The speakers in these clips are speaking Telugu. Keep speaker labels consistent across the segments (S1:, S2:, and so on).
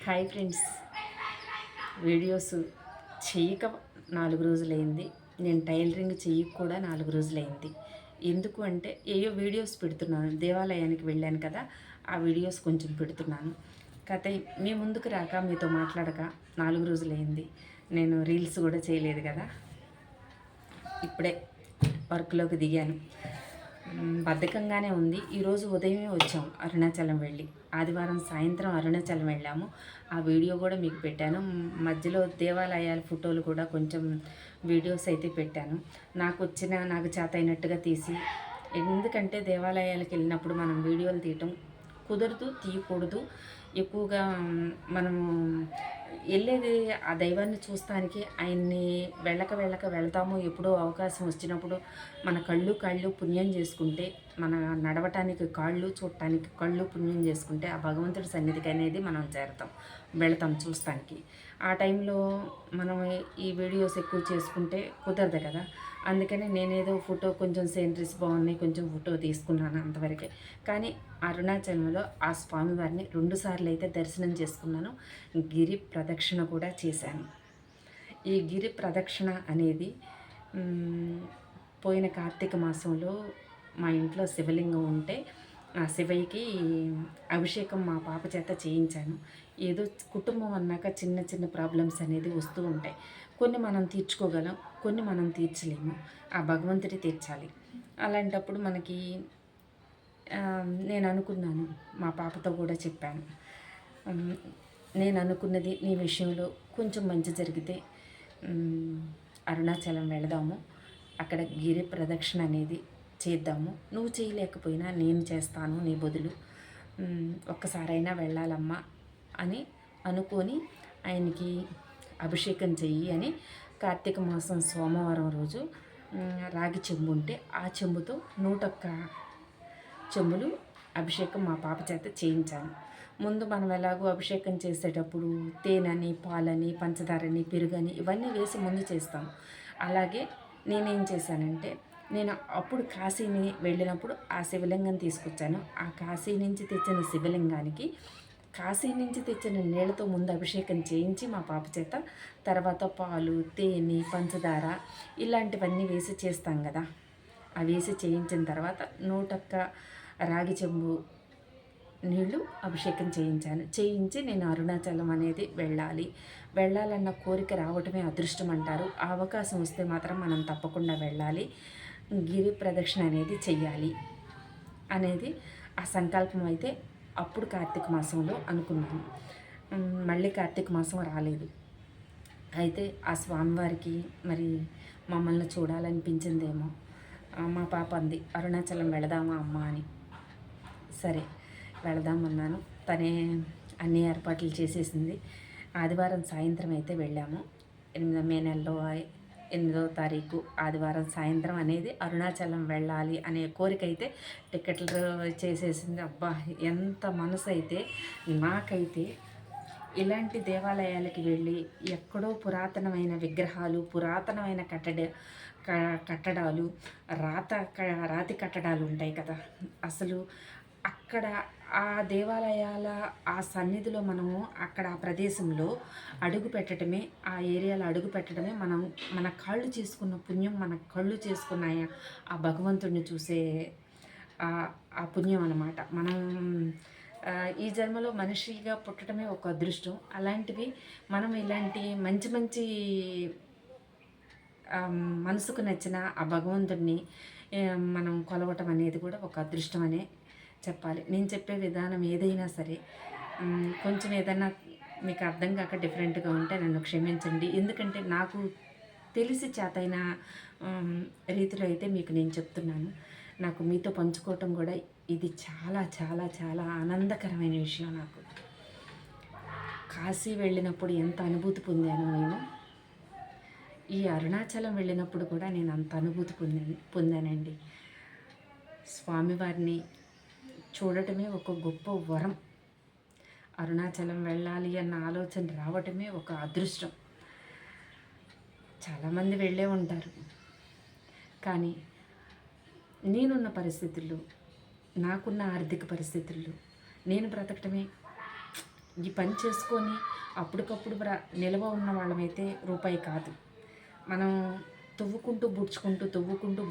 S1: హాయ్ ఫ్రెండ్స్, వీడియోస్ చేయక 4 రోజులైంది. నేను టైలరింగ్ చెయ్యక కూడా 4 రోజులైంది. ఎందుకు అంటే ఏయో వీడియోస్ పెడుతున్నాను. దేవాలయానికి వెళ్ళాను కదా, ఆ వీడియోస్ కొంచెం పెడుతున్నాను. కథ మీ ముందుకు రాక, మీతో మాట్లాడక 4 రోజులైంది. నేను రీల్స్ కూడా చేయలేదు కదా. ఇప్పుడే వర్క్లోకి దిగాను. బద్ధకంగానే ఉంది. ఈరోజు ఉదయమే వచ్చాం అరుణాచలం వెళ్ళి. ఆదివారం సాయంత్రం అరుణాచలం వెళ్ళాము. ఆ వీడియో కూడా మీకు పెట్టాను. మధ్యలో దేవాలయాల ఫోటోలు కూడా కొంచెం వీడియోస్ అయితే పెట్టాను. నాకు చేతైనట్టుగా తీసి, ఎందుకంటే దేవాలయాలకు వెళ్ళినప్పుడు మనం వీడియోలు తీయటం కుదరదు, తీయకూడదు. ఎక్కువగా మనము వెళ్ళేది ఆ దైవాన్ని చూస్తానికి. ఆయన్ని వెళ్ళక వెళ్తాము. ఎప్పుడో అవకాశం వచ్చినప్పుడు మన కాళ్ళు పుణ్యం చేసుకుంటే, మన నడవటానికి కాళ్ళు, చూడటానికి కళ్ళు పుణ్యం చేసుకుంటే ఆ భగవంతుడి సన్నిధికి అనేది మనం వెళతాం చూస్తానికి. ఆ టైంలో మనం ఈ వీడియోస్ ఎక్కువ చేసుకుంటే కుదరదు కదా. అందుకని నేనేదో ఫోటో కొంచెం సీనరీస్ బాగున్నాయి, కొంచెం ఫోటో తీసుకున్నాను అంతవరకే. కానీ అరుణాచలంలో ఆ స్వామివారిని 2 సార్లు అయితే దర్శనం చేసుకున్నాను. గిరి ప్రదక్షిణ కూడా చేశాను. ఈ గిరి ప్రదక్షిణ అనేది పోయిన కార్తీక మాసంలో మా ఇంట్లో శివలింగం ఉంటే ఆ శివయ్యకి అభిషేకం మా పాప చేత చేయించాను. ఏదో కుటుంబం అన్నాక చిన్న చిన్న ప్రాబ్లమ్స్ అనేది వస్తూ ఉంటాయి. కొన్ని మనం తీర్చుకోగలం, కొన్ని మనం తీర్చలేము. ఆ భగవంతుడి తీర్చాలి. అలాంటప్పుడు మనకి నేను అనుకున్నాను, మా పాపతో కూడా చెప్పాను, నేను అనుకున్నది నీ విషయంలో కొంచెం మంచి జరిగితే అరుణాచలం వెళదాము, అక్కడ గిరి ప్రదక్షిణ అనేది చేద్దాము. నువ్వు చేయలేకపోయినా నేను చేస్తాను నీ బదులు, ఒక్కసారైనా వెళ్ళాలమ్మా అని అనుకొని ఆయనకి అభిషేకం చెయ్యి అని కార్తీక మాసం సోమవారం రోజు రాగి చెంబు ఉంటే ఆ చెంబుతో 101 చెంబులు అభిషేకం మా పాప చేత చేయించాను. ముందు మనం ఎలాగో అభిషేకం చేసేటప్పుడు తేనెని, పాలని, పంచదారని, పెరుగని ఇవన్నీ వేసి ముందు చేస్తాం. అలాగే నేనేం చేశానంటే, నేను అప్పుడు కాశీని వెళ్ళినప్పుడు ఆ శివలింగం తీసుకొచ్చాను. ఆ కాశీ నుంచి తెచ్చిన శివలింగానికి కాశీ నుంచి తెచ్చిన నీళ్ళతో ముందు అభిషేకం చేయించి మా పాప చేత, తర్వాత పాలు, తేనె, పంచదార ఇలాంటివన్నీ వేసి చేస్తాం కదా. అవి వేసి చేయించిన తర్వాత 101 రాగి చెంబు నీళ్ళు అభిషేకం చేయించి నేను అరుణాచలం అనేది వెళ్ళాలన్న కోరిక రావటమే అదృష్టం అంటారు. ఆ అవకాశం వస్తే మాత్రం మనం తప్పకుండా వెళ్ళాలి, గిరి ప్రదక్షిణ అనేది చెయ్యాలి అనేది ఆ సంకల్పం అయితే అప్పుడు కార్తీక మాసంలో అనుకున్నాను. మళ్ళీ కార్తీక మాసం రాలేదు. అయితే ఆ స్వామివారికి మరి మమ్మల్ని చూడాలనిపించిందేమో. మా పాప అంది, అరుణాచలం వెళదామా అమ్మ అని. సరే వెళదామన్నాను. తనే అన్ని ఏర్పాట్లు చేసేసింది. ఆదివారం సాయంత్రం అయితే వెళ్ళాము. మే నెలలో 8వ తారీఖు ఆదివారం సాయంత్రం అనేది అరుణాచలం వెళ్ళాలి అనే కోరిక అయితే టికెట్లు చేసేసింది. అబ్బా, ఎంత మనసు అయితే నాకైతే ఇలాంటి దేవాలయాలకి వెళ్ళి ఎక్కడో పురాతనమైన విగ్రహాలు, పురాతనమైన కట్టడాలు, రాతి కట్టడాలు ఉంటాయి కదా, అసలు అక్కడ ఆ దేవాలయాల ఆ సన్నిధిలో మనము అక్కడ ఆ ప్రదేశంలో అడుగు పెట్టడమే, ఆ ఏరియాలో అడుగు పెట్టడమే మన కాళ్ళు చేసుకున్న పుణ్యం, మన కళ్ళు చేసుకున్న ఆ భగవంతుడిని చూసే ఆ పుణ్యం అన్నమాట. మనం ఈ జన్మలో మనిషిగా పుట్టడమే ఒక అదృష్టం. అలాంటివి మనం ఇలాంటి మంచి మంచి మనసుకు నచ్చిన ఆ భగవంతుడిని మనం కొలవటం అనేది కూడా ఒక అదృష్టం అనే చెప్పాలి. నేను చెప్పే విధానం ఏదైనా సరే కొంచెం ఏదైనా మీకు అర్థం కాక డిఫరెంట్గా ఉంటే నన్ను క్షమించండి. ఎందుకంటే నాకు తెలిసి చేతైన రీతిలో అయితే మీకు నేను చెప్తున్నాను. నాకు మీతో పంచుకోవటం కూడా ఇది చాలా చాలా చాలా ఆనందకరమైన విషయం. నాకు కాశీ వెళ్ళినప్పుడు ఎంత అనుభూతి పొందానో నేను, ఈ అరుణాచలం వెళ్ళినప్పుడు కూడా నేను అంత అనుభూతి పొందానండి. స్వామివారిని చూడటమే ఒక గొప్ప వరం. అరుణాచలం వెళ్ళాలి అన్న ఆలోచన రావటమే ఒక అదృష్టం. చాలామంది వెళ్ళే ఉంటారు, కానీ నేనున్న పరిస్థితుల్లో, నాకున్న ఆర్థిక పరిస్థితుల్లో నేను బ్రతకటమే ఈ పని చేసుకొని అప్పటికప్పుడు నిల్వ ఉన్న వాళ్ళమైతే రూపాయి కాదు. మనం తవ్వుకుంటూ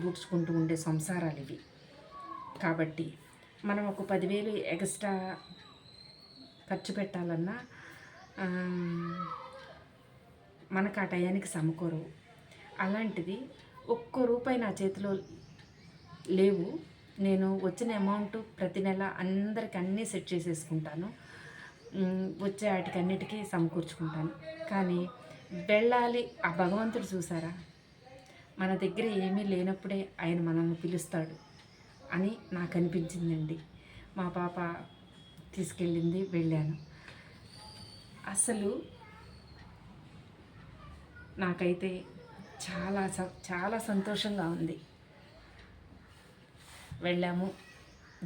S1: బూడ్చుకుంటూ ఉండే సంసారాలు ఇవి. కాబట్టి మనం ఒక 10,000 ఎక్స్ట్రా ఖర్చు పెట్టాలన్నా మనకు ఆ టయానికి సమకూరవు. అలాంటిది ఒక్క రూపాయి నా చేతిలో లేవు. నేను వచ్చిన అమౌంట్ ప్రతి నెల అందరికి అన్నీ సెట్ చేసేసుకుంటాను. వచ్చే వాటికన్నిటికీ సమకూర్చుకుంటాను. కానీ వెళ్ళాలి, ఆ భగవంతుడు చూసారా, మన దగ్గర ఏమీ లేనప్పుడే ఆయన మనల్ని పిలుస్తాడు అని నాకు అనిపించిందండి. మా పాప తీసుకెళ్ళింది, వెళ్ళాను. అసలు నాకైతే చాలా సంతోషంగా ఉంది. వెళ్ళాము,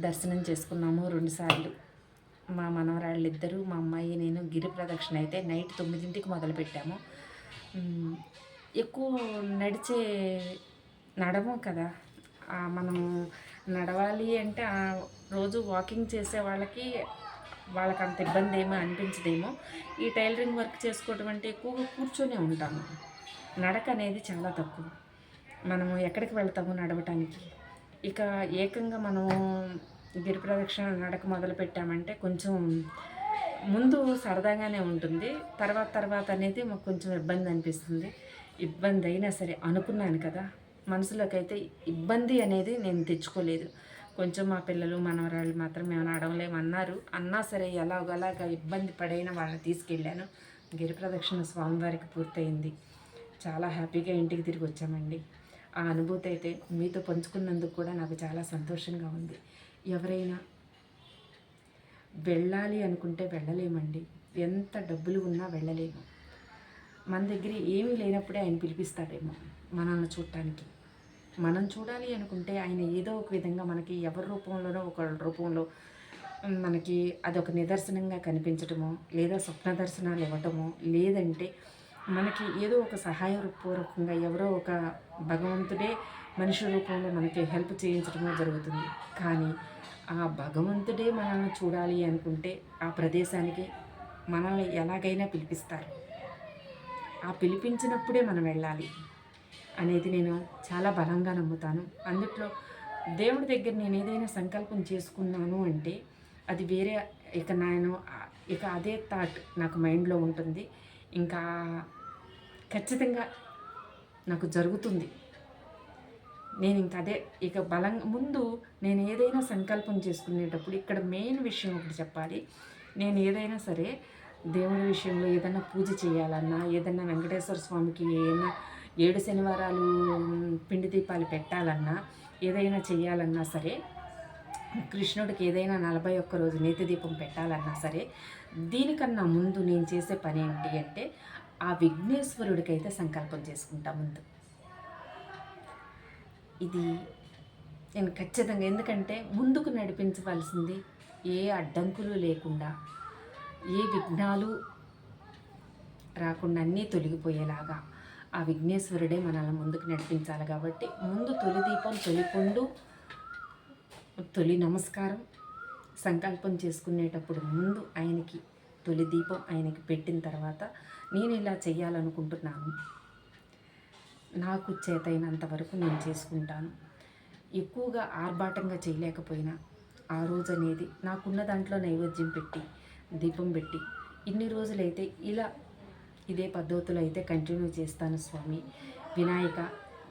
S1: దర్శనం చేసుకున్నాము 2 సార్లు. మా మనవరాళ్ళు ఇద్దరు, మా అమ్మాయి, నేను గిరి ప్రదక్షిణ అయితే నైట్ 9ంటికి మొదలుపెట్టాము. ఎక్కువ నడవం కదా, మనము నడవాలి అంటే రోజు వాకింగ్ చేసే వాళ్ళకి అంత ఇబ్బంది ఏమో అనిపించదేమో. ఈ టైలరింగ్ వర్క్ చేసుకోవడం అంటే ఎక్కువగా కూర్చొనే ఉంటాము. నడక అనేది చాలా తక్కువ. మనము ఎక్కడికి వెళ్తాము నడవటానికి? ఇక ఏకంగా మనము గిరి ప్రదక్షిణ నడక మొదలు పెట్టామంటే కొంచెం ముందు సరదాగానే ఉంటుంది, తర్వాత అనేది మాకు కొంచెం ఇబ్బంది అనిపిస్తుంది. ఇబ్బంది అయినా సరే అనుకున్నాను కదా, మనసులోకి అయితే ఇబ్బంది అనేది నేను తెచ్చుకోలేదు. కొంచెం మా పిల్లలు మనవరాళ్ళు మాత్రం మేము నడవలేమన్నారు. అన్నా సరే ఎలాగోలాగా ఇబ్బంది పడైన వాళ్ళని తీసుకెళ్ళాను. గిరి ప్రదక్షిణ స్వామివారికి పూర్తయింది. చాలా హ్యాపీగా ఇంటికి తిరిగి వచ్చామండి. ఆ అనుభూతి అయితే మీతో పంచుకున్నందుకు కూడా నాకు చాలా సంతోషంగా ఉంది. ఎవరైనా వెళ్ళాలి అనుకుంటే వెళ్ళలేమండి. ఎంత డబ్బులు ఉన్నా వెళ్ళలేము. మన దగ్గర ఏమీ లేనప్పుడే ఆయన పిలిపిస్తాడేమో మనల్ని చూడటానికి. మనం చూడాలి అనుకుంటే ఆయన ఏదో ఒక విధంగా మనకి ఎవరి రూపంలోనో ఒక రూపంలో మనకి అదొక నిదర్శనంగా కనిపించటమో, లేదా స్వప్న దర్శనాలు ఇవ్వటమో, లేదంటే మనకి ఏదో ఒక సహాయపూర్వకంగా ఎవరో ఒక భగవంతుడే మనిషి రూపంలో మనకి హెల్ప్ చేయించడమో జరుగుతుంది. కానీ ఆ భగవంతుడే మనల్ని చూడాలి అనుకుంటే ఆ ప్రదేశానికి మనల్ని ఎలాగైనా పిలిపిస్తారు. ఆ పిలిపించినప్పుడే మనం వెళ్ళాలి అనేది నేను చాలా బలంగా నమ్ముతాను. అందుట్లో దేవుడి దగ్గర నేను ఏదైనా సంకల్పం చేసుకున్నాను అంటే అది వేరే, ఇక అదే థాట్ నాకు మైండ్లో ఉంటుంది. ఇంకా ఖచ్చితంగా నాకు జరుగుతుంది. నేను ఇంక అదే బలంగా ముందు నేను ఏదైనా సంకల్పం చేసుకునేటప్పుడు ఇక్కడ మెయిన్ విషయం ఒకటి చెప్పాలి. నేను ఏదైనా సరే దేవుడి విషయంలో ఏదైనా పూజ చేయాలన్నా, ఏదైనా వెంకటేశ్వర స్వామికి ఏదైనా 7 శనివారాలు పిండి దీపాలు పెట్టాలన్నా, ఏదైనా చేయాలన్నా సరే, కృష్ణుడికి ఏదైనా 41 రోజు నేతి దీపం పెట్టాలన్నా సరే, దీనికన్నా ముందు నేను చేసే పని ఏంటి అంటే ఆ విఘ్నేశ్వరుడికైతే సంకల్పం చేసుకుంటా ముందు. ఇది నేను ఖచ్చితంగా, ఎందుకంటే ముందుకు నడిపించవలసింది ఏ అడ్డంకులు లేకుండా, ఏ విఘ్నాలు రాకుండా అన్నీ తొలగిపోయేలాగా ఆ విఘ్నేశ్వరుడే మనల్ని ముందుకు నడిపించాలి. కాబట్టి ముందు తొలి దీపం, తొలి పొండు, తొలి నమస్కారం సంకల్పం చేసుకునేటప్పుడు ముందు ఆయనకి తొలి దీపం ఆయనకి పెట్టిన తర్వాత నేను ఇలా చేయాలనుకుంటున్నాను, నాకు చేతైనంత వరకు నేను చేసుకుంటాను. ఎక్కువగా ఆర్భాటంగా చేయలేకపోయినా ఆ రోజు అనేది నాకున్న దాంట్లో నైవేద్యం పెట్టి, దీపం పెట్టి, ఇన్ని రోజులైతే ఇదే పద్ధతులు అయితే కంటిన్యూ చేస్తాను స్వామి. వినాయక,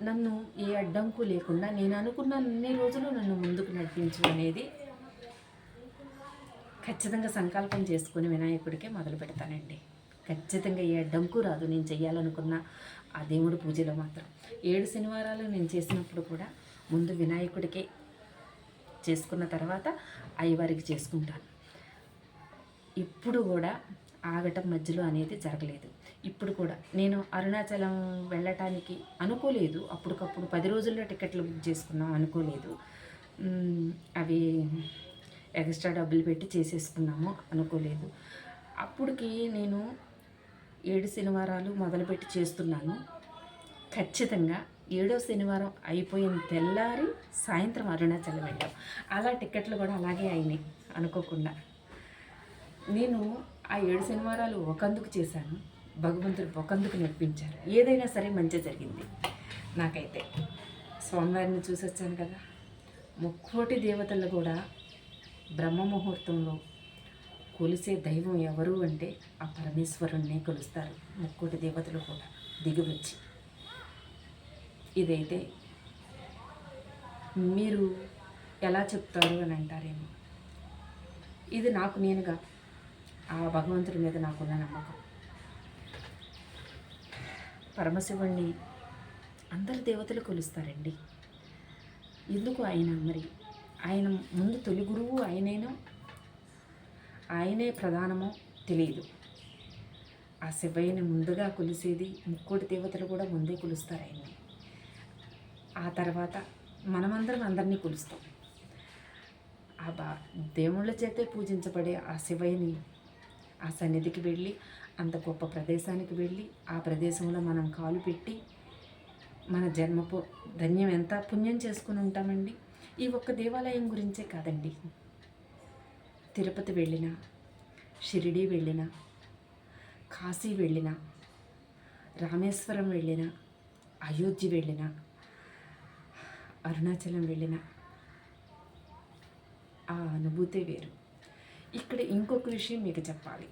S1: నన్ను ఏ అడ్డంకు లేకుండా నేను అనుకున్న అన్ని రోజులు నన్ను ముందుకు నడిపించు అనేది ఖచ్చితంగా సంకల్పం చేసుకుని వినాయకుడికే మొదలు పెడతానండి. ఖచ్చితంగా ఏ అడ్డంకు రాదు నేను చేయాలనుకున్న ఆ దేవుడి పూజలో మాత్రం. 7 శనివారాలు నేను చేసినప్పుడు కూడా ముందు వినాయకుడికే చేసుకున్న తర్వాత అయ్యవారికి చేసుకుంటాను. ఇప్పుడు కూడా ఆగటం మధ్యలో అనేది జరగలేదు. ఇప్పుడు కూడా నేను అరుణాచలం వెళ్ళటానికి అనుకోలేదు. అప్పటికప్పుడు 10 రోజుల్లో టికెట్లు బుక్ చేసుకున్నాం, అనుకోలేదు. అవి ఎక్స్ట్రా డబ్బులు పెట్టి చేసేసుకున్నాము, అనుకోలేదు. అప్పటికి నేను 7 శనివారాలు మొదలుపెట్టి చేస్తున్నాను. ఖచ్చితంగా 7వ శనివారం అయిపోయిన తెల్లారి సాయంత్రం అరుణాచలం వెళ్ళాం. అలా టికెట్లు కూడా అలాగే అయినాయి అనుకోకుండా. నేను ఆ 7 శనివారాలు ఒకందుకు చేశాను, భగవంతుడు ఒకందుకు నడిపించారు. ఏదైనా సరే మంచి జరిగింది నాకైతే. స్వామివారిని చూసి వచ్చాను కదా. ముక్కోటి దేవతలు కూడా బ్రహ్మ ముహూర్తంలో కొలిసే దైవం ఎవరు అంటే ఆ పరమేశ్వరుణ్ణే కొలుస్తారు ముక్కోటి దేవతలు కూడా దిగివచ్చి. ఇదైతే మీరు ఎలా చెప్తారు అని అంటారేమో. ఇది నాకు నేనుగా ఆ భగవంతుడి మీద నాకున్న నమ్మకం. పరమశివుణ్ణి అందరు దేవతలు కొలుస్తారండి. ఎందుకు ఆయన మరి ఆయన ముందు తొలి గురువు ఆయనే ప్రధానమో తెలియదు. ఆ శివయ్యని ముందుగా కొలిసేది ముక్కోటి దేవతలు కూడా ముందే కొలుస్తారు ఆయన్ని. ఆ తర్వాత మనమందరం అందరినీ కొలుస్తాం. దేవుళ్ళ చేతే పూజించబడే ఆ శివయ్యని ఆ సన్నిధికి వెళ్ళి, అంత గొప్ప ప్రదేశానికి వెళ్ళి, ఆ ప్రదేశంలో మనం కాలు పెట్టి మన జన్మపు ధన్యం ఎంత పుణ్యం చేసుకుని ఉంటామండి. ఈ ఒక్క దేవాలయం గురించే కాదండి, తిరుపతి వెళ్ళినా, షిరిడీ వెళ్ళినా, కాశీ వెళ్ళినా, రామేశ్వరం వెళ్ళినా, అయోధ్య వెళ్ళినా, అరుణాచలం వెళ్ళినా ఆ అనుభూతే వేరు. ఇక్కడ ఇంకొక విషయం మీకు చెప్పాలి.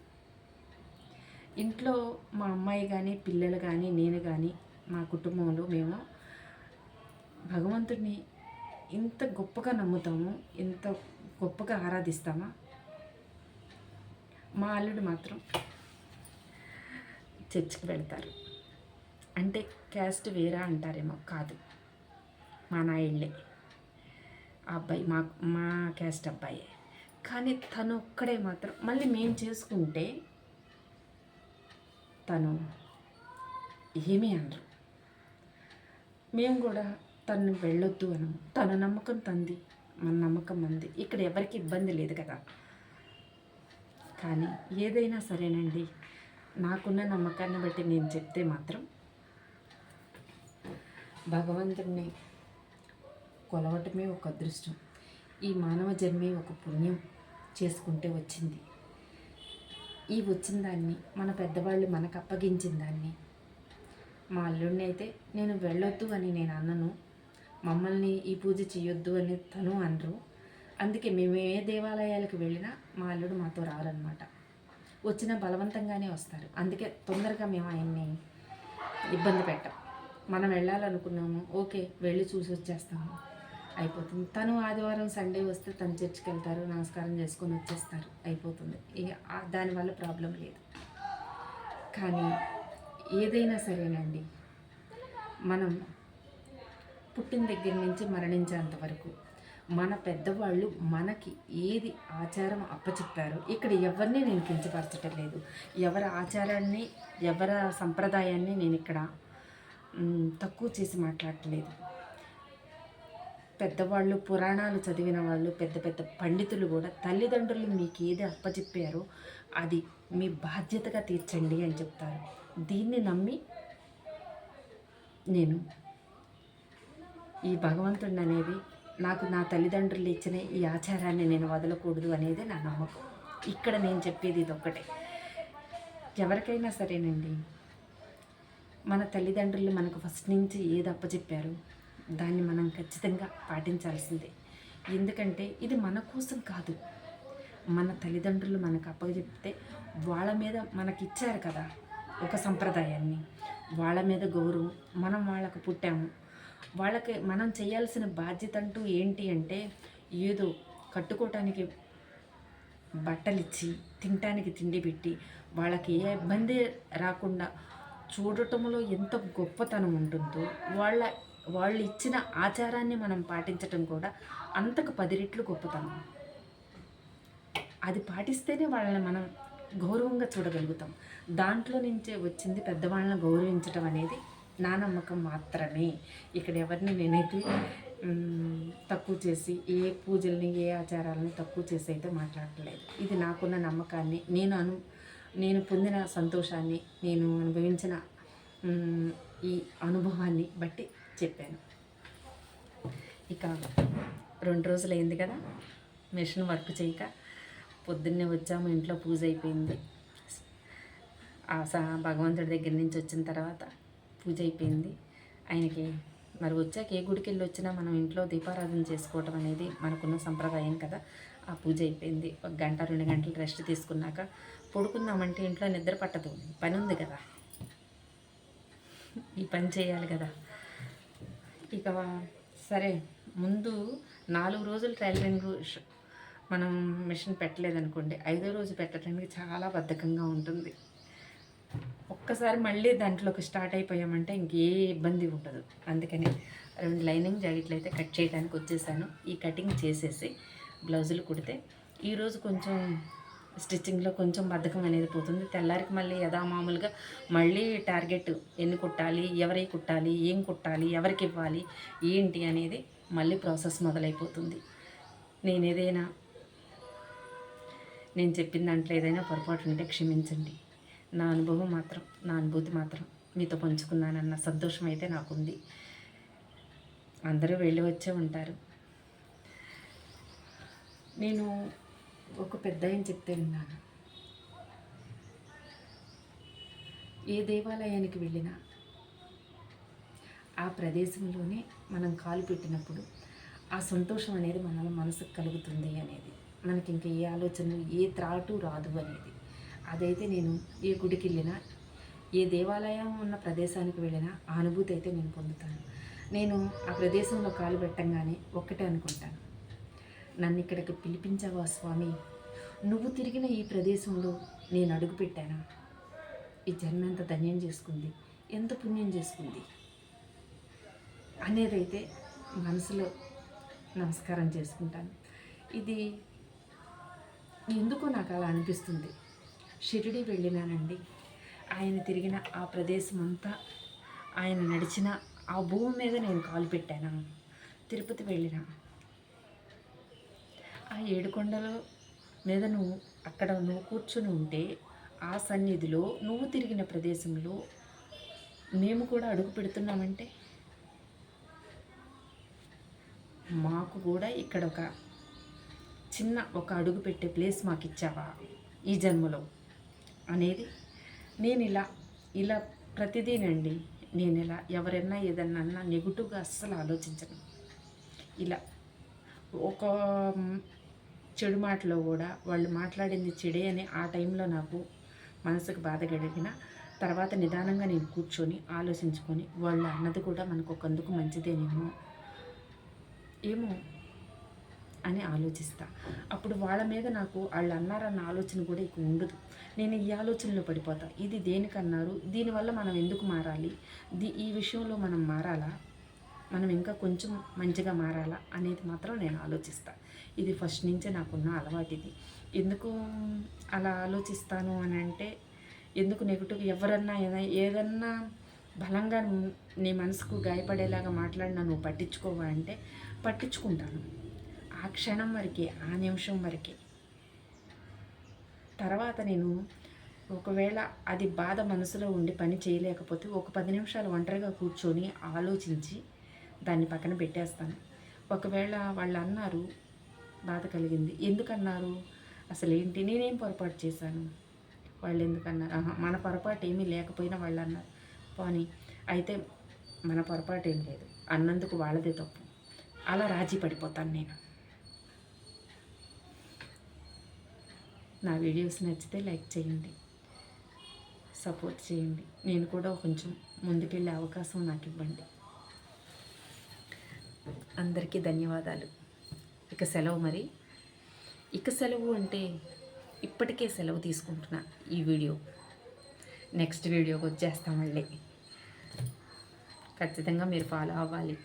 S1: ఇంట్లో మా అమ్మాయి కానీ, పిల్లలు కానీ, నేను కానీ, మా కుటుంబంలో మేము భగవంతుడిని ఇంత గొప్పగా నమ్ముతాము, ఇంత గొప్పగా ఆరాధిస్తామా? మా అల్లుడు మాత్రం చర్చికి వెళ్తారు. అంటే క్యాస్ట్ వేరా అంటారేమో, కాదు, మా నాయుళ్ళే ఆ అబ్బాయి, మా క్యాస్ట్ అబ్బాయే. కానీ తను ఒక్కడే మాత్రం, మళ్ళీ మేము చేసుకుంటే తను ఏమీ అనరు. మేము కూడా తను వెళ్ళొద్దు అనము. తన నమ్మకం తంది, మన నమ్మకం మంది. ఇక్కడ ఎవరికి ఇబ్బంది లేదు కదా. కానీ ఏదైనా సరేనండి, నాకున్న నమ్మకాన్ని బట్టి నేను చెప్తే మాత్రం భగవంతుడిని కొలవటమే ఒక అదృష్టం. ఈ మానవ జన్మే ఒక పుణ్యం చేసుకుంటే వచ్చింది. ఈ వచ్చిన దాన్ని మన పెద్దవాళ్ళు మనకు అప్పగించిన దాన్ని, మా అల్లుడిని అయితే నేను వెళ్ళొద్దు అని నేను అన్నను, మమ్మల్ని ఈ పూజ చేయొద్దు అని తను అనరు. అందుకే మేము ఏ దేవాలయాలకు వెళ్ళినా మా అల్లుడు మాతో రారనమాట. వచ్చినా బలవంతంగానే వస్తారు. అందుకే తొందరగా మేము ఆయన్ని ఇబ్బంది పెట్టాం. మనం వెళ్ళాలనుకున్నాము, ఓకే వెళ్ళి చూసి వచ్చేస్తాము, అయిపోతుంది. తను ఆదివారం సండే వస్తే తను చర్చికి వెళ్తారు, నమస్కారం చేసుకొని వచ్చేస్తారు, అయిపోతుంది. దానివల్ల ప్రాబ్లం లేదు. కానీ ఏదైనా సరేనండి, మనం పుట్టిన దగ్గర నుంచి మరణించేంత వరకు మన పెద్దవాళ్ళు మనకి ఏది ఆచారం అప్పచెప్పారో, ఇక్కడ ఎవరిని నేను కించపరచటం లేదు, ఎవరి ఆచారాన్ని, ఎవరి సంప్రదాయాన్ని నేను ఇక్కడ తక్కువ చేసి మాట్లాడట్లేదు. పెద్దవాళ్ళు, పురాణాలు చదివిన వాళ్ళు, పెద్ద పెద్ద పండితులు కూడా తల్లిదండ్రులు మీకు ఏది అప్పచెప్పారో అది మీ బాధ్యతగా తీర్చండి అని చెప్తారు. దీన్ని నమ్మి నేను ఈ భగవంతుడిని అనేది, నాకు నా తల్లిదండ్రులు ఇచ్చిన ఈ ఆచారాన్ని నేను వదలకూడదు అనేది నా నమ్మకం. ఇక్కడ నేను చెప్పేది ఇది ఒక్కటే. ఎవరికైనా సరేనండి, మన తల్లిదండ్రులు మనకు ఫస్ట్ నుంచి ఏది అప్పచెప్పారో దాన్ని మనం ఖచ్చితంగా పాటించాల్సిందే. ఎందుకంటే ఇది మన కోసం కాదు, మన తల్లిదండ్రులు మనకు అప్పచెప్తే వాళ్ళ మీద మనకిచ్చారు కదా ఒక సంప్రదాయాన్ని, వాళ్ళ మీద గౌరవం, మనం వాళ్ళకు పుట్టాము, వాళ్ళకి మనం చేయాల్సిన బాధ్యత అంటూ ఏంటి అంటే, ఏదో కట్టుకోవటానికి బట్టలు ఇచ్చి, తినటానికి తిండి పెట్టి, వాళ్ళకి ఏ ఇబ్బంది రాకుండా చూడటంలో ఎంత గొప్పతనం ఉంటుందో, వాళ్ళు ఇచ్చిన ఆచారాన్ని మనం పాటించటం కూడా అంతకు 10 రెట్లు గొప్పతనం. అది పాటిస్తేనే వాళ్ళని మనం గౌరవంగా చూడగలుగుతాం. దాంట్లో నుంచే వచ్చింది పెద్దవాళ్ళని గౌరవించటం అనేది నా నమ్మకం మాత్రమే. ఇక్కడ ఎవరిని నేనైతే తక్కువ చేసి, ఏ పూజల్ని, ఏ ఆచారాలని తక్కువ చేసి అయితే మాట్లాడట్లేదు. ఇది నాకున్న నమ్మకాన్ని, నేను పొందిన సంతోషాన్ని, నేను అనుభవించిన ఈ అనుభవాన్ని బట్టి చెప్పాను. ఇక 2 రోజులు అయింది కదా మిషన్ వర్క్ చేయక. పొద్దున్నే వచ్చాము, ఇంట్లో పూజ అయిపోయింది. భగవంతుడి దగ్గర నుంచి వచ్చిన తర్వాత పూజ అయిపోయింది. ఆయనకి మరి వచ్చాక ఏ గుడికి వెళ్ళి వచ్చినా మనం ఇంట్లో దీపారాధన చేసుకోవటం అనేది మనకున్న సంప్రదాయం కదా. ఆ పూజ అయిపోయింది. 1 గంట 2 గంటలు రెస్ట్ తీసుకున్నాక పడుకుందామంటే ఇంట్లో నిద్ర పట్టదు, పని ఉంది కదా, ఈ పని చేయాలి కదా. ఇక సరే, ముందు 4 రోజులు టైలరింగ్ మనం మిషన్ పెట్టలేదనుకోండి, 5వ రోజు పెట్టడానికి చాలా బద్ధకంగా ఉంటుంది. ఒక్కసారి మళ్ళీ దాంట్లోకి స్టార్ట్ అయిపోయామంటే ఇంకే ఇబ్బంది ఉండదు. అందుకని 2 లైనింగ్ జాకెట్లు అయితే కట్ చేయడానికి వచ్చేసాను. ఈ కటింగ్ చేసేసి బ్లౌజులు కుడితే ఈరోజు కొంచెం స్టిచ్చింగ్లో కొంచెం బద్ధకం అనేది పోతుంది. తెల్లారికి మళ్ళీ యథామామూలుగా మళ్ళీ టార్గెట్ ఎన్ని కుట్టాలి, ఎవరికి కుట్టాలి, ఏం కుట్టాలి, ఎవరికి ఇవ్వాలి, ఏంటి అనేది మళ్ళీ ప్రాసెస్ మొదలైపోతుంది. నేను చెప్పిన దాంట్లో ఏదైనా పొరపాటు ఉంటే క్షమించండి. నా అనుభూతి మాత్రం మీతో పంచుకున్నానన్న సంతోషం అయితే నాకుంది. అందరూ వెళ్ళి వచ్చే ఉంటారు. నేను ఒక పెద్ద ఆయన చెప్తే విన్నాను, ఏ దేవాలయానికి వెళ్ళినా ఆ ప్రదేశంలోనే మనం కాలు పెట్టినప్పుడు ఆ సంతోషం అనేది మన మనసుకు కలుగుతుంది అనేది. మనకి ఇంకా ఏ ఆలోచనలు, ఏ త్రాటు రాదు అనేది. అదైతే నేను ఏ గుడికి వెళ్ళినా, ఏ దేవాలయం ఉన్న ప్రదేశానికి వెళ్ళినా ఆ అనుభూతి అయితే నేను పొందుతాను. నేను ఆ ప్రదేశంలో కాలు పెట్టంగానే ఒక్కటే అనుకుంటాను, నన్ను ఇక్కడికి పిలిపించావా స్వామి, నువ్వు తిరిగిన ఈ ప్రదేశంలో నేను అడుగుపెట్టానా, ఈ జన్మ ఎంత ధన్యం చేసుకుంది, ఎంత పుణ్యం చేసుకుంది అనేదైతే మనసులో నమస్కారం చేసుకుంటాను. ఇది ఎందుకో నాకు అలా అనిపిస్తుంది. షిరిడి వెళ్ళినానండి, ఆయన తిరిగిన ఆ ప్రదేశం అంతా, ఆయన నడిచిన ఆ భూమి మీద నేను కాలు పెట్టాను. తిరుపతి వెళ్ళిన ఆ 7 కొండల మీద నువ్వు కూర్చొని ఉంటే, ఆ సన్నిధిలో నువ్వు తిరిగిన ప్రదేశంలో మేము కూడా అడుగు పెడుతున్నామంటే, మాకు కూడా ఇక్కడ ఒక అడుగు పెట్టే ప్లేస్ మాకు ఇచ్చావా ఈ జన్మలో అనేది. నేను ఇలా ప్రతిదీనండి, నేను ఇలా ఎవరైనా ఏదన్నా అన్నా నెగిటివ్గా అస్సలు ఆలోచించను. ఇలా ఒక చెడు మాటలో కూడా వాళ్ళు మాట్లాడింది చెడే అని ఆ టైంలో నాకు మనసుకు బాధ కలిగిన తర్వాత నిదానంగా నేను కూర్చొని ఆలోచించుకొని, వాళ్ళు అన్నది కూడా మనకు ఒకందుకు మంచిదేనేమో ఏమో అని ఆలోచిస్తా. అప్పుడు వాళ్ళ మీద నాకు వాళ్ళు అన్నారన్న ఆలోచన కూడా ఇక ఉండదు. నేను ఈ ఆలోచనలో పడిపోతా, ఇది దేనికన్నారు, దీనివల్ల మనం ఎందుకు మారాలి, ఈ విషయంలో మనం మారాలా, మనం ఇంకా కొంచెం మంచిగా మారాలా అనేది మాత్రం నేను ఆలోచిస్తా. ఇది ఫస్ట్ నుంచే నాకున్న అలవాటు. ఇది ఎందుకు అలా ఆలోచిస్తాను అని అంటే, ఎందుకు నెగిటివ్ ఎవరన్నా ఏదన్నా బలంగా నీ మనసుకు గాయపడేలాగా మాట్లాడినా నువ్వు పట్టించుకోవా అంటే పట్టించుకుంటాను. ఆ క్షణం వరకే, ఆ నిమిషం వరకే. తర్వాత నేను ఒకవేళ అది బాధ మనసులో ఉండి పని చేయలేకపోతే ఒక 10 నిమిషాలు ఒంటరిగా కూర్చొని ఆలోచించి దాన్ని పక్కన పెట్టేస్తాను. ఒకవేళ వాళ్ళు అన్నారు, బాధ కలిగింది, ఎందుకన్నారు, అసలు ఏంటి, నేనేం పొరపాటు చేశాను, వాళ్ళు ఎందుకన్నారు, మన పొరపాటు ఏమీ లేకపోయినా వాళ్ళు అన్నారు, పోనీ అయితే మన పొరపాటు ఏం లేదు, అన్నందుకు వాళ్ళదే తప్పు, అలా రాజీ పడిపోతాను నేను. నా వీడియోస్ నచ్చితే లైక్ చేయండి, సపోర్ట్ చేయండి. నేను కూడా కొంచెం ముందుకెళ్ళే అవకాశం నాకు ఇవ్వండి. అందరికీ ధన్యవాదాలు. ఇక సెలవు అంటే ఇప్పటికే సెలవు తీసుకుంటున్నా. ఈ వీడియో నెక్స్ట్ వీడియోకి వచ్చేస్తాం మళ్ళీ. ఖచ్చితంగా మీరు ఫాలో అవ్వాలి.